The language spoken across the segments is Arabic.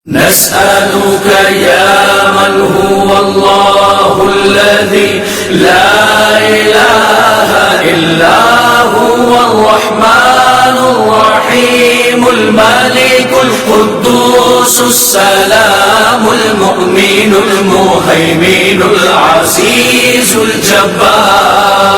نسألك يا من هو الله الذي لا إله إلا هو الرحمن الرحيم الملك القدوس السلام المؤمن المهيمن العزيز الجبار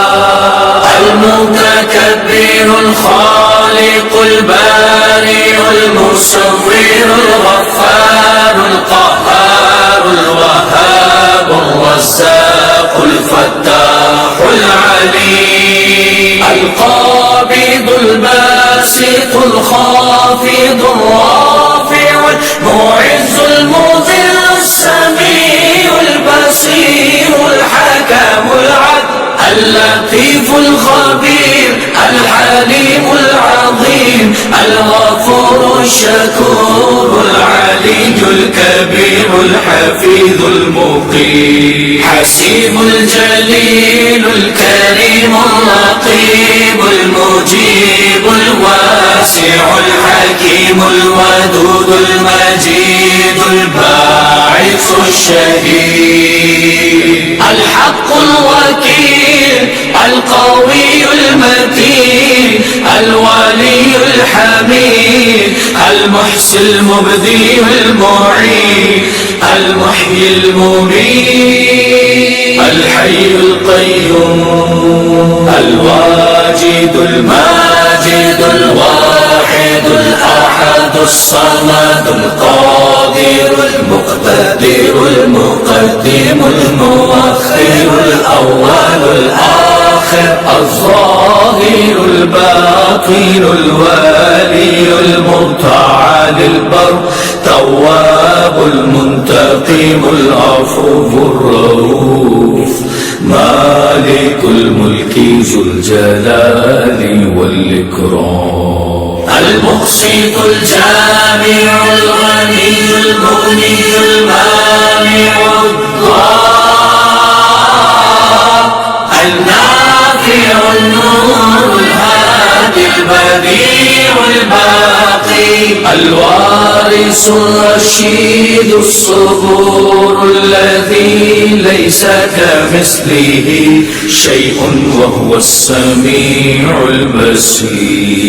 المتكبر الخالق البارئ المصور الغفار القهار الوهاب الرزاق الفتاح العليم القابض الباسط الخافض الرافع المعز المذل السميع البصير الحكم العدل اللطيف الخبير الحليم العظيم الغفور الشكور العلي الكبير الحفيظ المقيم حسيب الجليل الكريم الرقيب المجيب الواسع الحكيم الودود المجيد الباعث الشهيد الحق الوكيل القوي المتين الولي الحميد المحصي المبدي المعين المحيي المميت الحي القيوم الواجد الماجد الواحد الأحد الصمد القادر المقتدر المقدم المؤخر الأول الآخر الظاهر الباطن الوالي المتعال البر تواب المنتقم العفو الرؤوف مالك الملك ذو الجلال والإكرام المقسط الجامع الغني المغني المانع الضار النافع النور الهادي البديع الباقي الوارث الرشيد الصبور الذي ليس كمثله شيء وهو السميع البصير